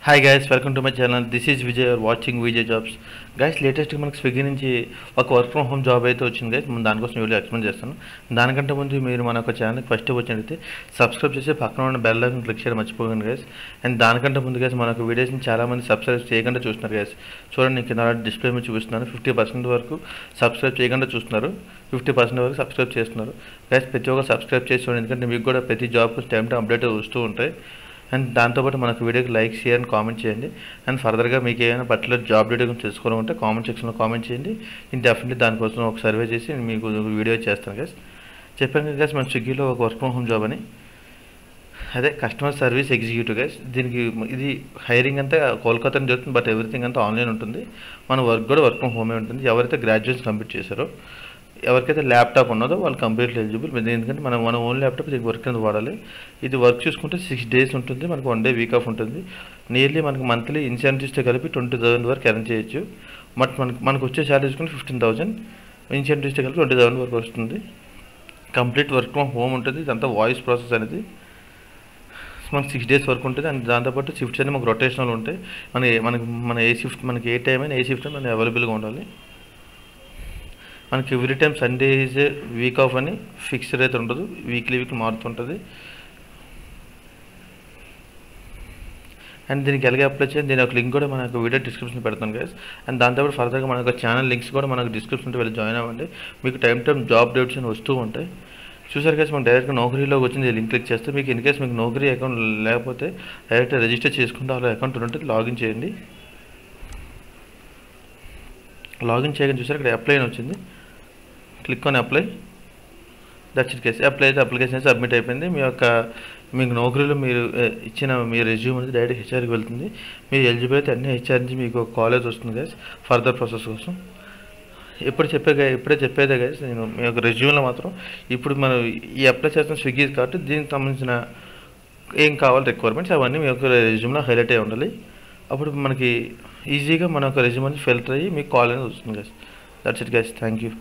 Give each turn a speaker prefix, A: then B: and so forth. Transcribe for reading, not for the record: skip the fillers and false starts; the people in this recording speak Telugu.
A: Hi guys, welcome to my channel. This is Vijay, watching Vijay jobs. Guys, లేటెస్ట్గా మనకు స్విగ్గీ నుంచి ఒక వర్క్ ఫ్రమ్ హోమ్ జాబ్ అయితే వచ్చింది గైస్. మనం దానికోసం వీడియో ఎక్స్ప్లెయిన్ చేస్తాను. దానికంటే ముందు మీరు మన ఒక ఛానల్కి ఫస్ట్ వచ్చినట్లయితే సబ్స్క్రైబ్ చేసి పక్కన ఉన్న బెల్ ఐకాన్ క్లిక్ చేయడం మర్చిపోకండి గైస్. అండ్ దానికంటే ముందు గైస్, మన వీడియోస్ని చాలామంది సబ్స్క్రైబ్ చేయకుండా చూస్తున్నారు గైస్. చూడండి, నేను కింద డిస్ప్లే మీద చూపిస్తున్నాను. 50% వరకు సబ్స్క్రైబ్ చేయకుండా చూస్తున్నారు, 50% వరకు సబ్స్క్రైబ్ చేస్తున్నారు గైస్. ప్రతి ఒక్కరు సబ్స్క్రైబ్ చేసి చూడండి, ఎందుకంటే మీకు కూడా ప్రతి జాబ్కి టైం అప్డేట్ వస్తూ ఉంటాయి. అండ్ దాంతోపాటు మనకు వీడియోకి లైక్, షేర్ అండ్ కామెంట్ చేయండి. అండ్ ఫర్దర్గా మీకు ఏమైనా పర్టికులర్ జాబ్ డీటెయిల్ గురించి తెలుసుకోవాలంటే కామెంట్ సెక్షన్లో కామెంట్ చేయండి. నేను డెఫినెట్లీ దానికోసం ఒక సర్వే చేసి మీకు వీడియో చేస్తాను గైస్. చెప్పాను కదా గైస్, మన స్విగ్గీలో ఒక వర్క్ ఫ్రమ్ హోమ్ జాబ్ అని, అదే కస్టమర్ సర్వీస్ ఎగ్జిక్యూటివ్ గైస్. దీనికి ఇది హైరింగ్ అంతా కోల్కతా జరుగుతుంది, బట్ ఎవ్రీథింగ్ అంతా ఆన్లైన్ ఉంటుంది. మన వర్క్ కూడా వర్క్ ఫ్రమ్ హోమే ఉంటుంది. ఎవరైతే గ్రాడ్యుయేషన్ కంప్లీట్ చేశారో, ఎవరికైతే ల్యాప్టాప్ ఉన్నదో వాళ్ళు కంప్లీట్లీ ఎలిజిబుల్. ఎందుకంటే మన ఓన్ ల్యాప్టాప్ ఇది వర్క్ కింద వాడాలి. ఇది వర్క్ చూసుకుంటే 6 days ఉంటుంది, మనకు 1 day వీక్ ఆఫ్ ఉంటుంది. నియర్లీ మనకు మంత్లీ ఇన్సెంటివ్స్తో కలిపి 20,000 వరకు ఎర్న్ చేయొచ్చు. బట్ మనకు వచ్చే శాలరీ చూసుకుంటే 15,000, ఇన్సెంటివ్స్తో కలిపి 20,000 వరకు వస్తుంది. కంప్లీట్ వర్క్ ఫ్రమ్ హోమ్ ఉంటుంది. ఇదంతా వాయిస్ ప్రాసెస్ అనేది మనకు 6 days వరకు ఉంటుంది. అండ్ దాంతోపాటు షిఫ్ట్స్ అనేవి మనకు రొటేషనల్ ఉంటాయి. మన ఏ షిఫ్ట్, మనకి ఏ టైం అయినా ఏ షిఫ్ట్ అయినా అవైలబుల్గా ఉండాలి. మనకి every time Sunday is a week off అని ఫిక్స్డ్ అయితే ఉండదు, వీక్లీ మారుతుంటుంది. అండ్ దీనికి ఎలాగే అప్లై చేయాలి, దీని ఒక లింక్ కూడా మనకు వీడియో డిస్క్రిప్షన్ పెడతాను గైస్. అండ్ దాంతోపాటు ఫర్దర్గా మనకు ఛానల్ లింక్స్ కూడా మనకు డిస్క్రిప్షన్లో వెళ్ళి జాయిన్ అవ్వండి. మీకు టైం జాబ్ డేట్స్ అని వస్తూ ఉంటాయి. చూసారు గైస్, మనం డైరెక్ట్గా నౌకరీలోకి వచ్చింది లింక్ క్లిక్ చేస్తే మీకు ఇన్ కేస్ మీకు నౌకరీ అకౌంట్ లేకపోతే డైరెక్ట్ రిజిస్టర్ చేసుకుంటే అలా అకౌంట్ ఉంటుంది, లాగిన్ చేయండి. లాగిన్ చేయగానే చూసారు ఇక్కడ అప్లై అని వచ్చింది, click on apply. That's it case. Apply అయితే అప్లికేషన్ సబ్మిట్ అయిపోయింది. మీకు నౌకరీలో మీరు ఇచ్చిన మీ రెజ్యూమ్ అనేది డైరెక్ట్ హెచ్ఆర్కి వెళ్తుంది. మీరు ఎలిజిబుల్ అయితే అన్ని హెచ్ఆర్ నుంచి మీకు కాలేజ్ వస్తుంది గైస్ ఫర్దర్ ప్రాసెస్ కోసం. ఇప్పుడే చెప్పేదే గైస్, నేను మీ యొక్క రెజ్యూమ్లో మాత్రం ఇప్పుడు మనం ఈ అప్లై చేస్తున్న స్విగ్గీ కాబట్టి దీనికి సంబంధించిన ఏం కావాలి రిక్వైర్మెంట్స్ అవన్నీ మీ యొక్క రెజ్యూమ్లో హైలైట్ అయి ఉండాలి. అప్పుడు మనకి ఈజీగా మన యొక్క రెజ్యూమ్ అనేది ఫిల్టర్ అయ్యి మీకు కాల్ అనేది వస్తుంది guys. That's it guys. Thank you.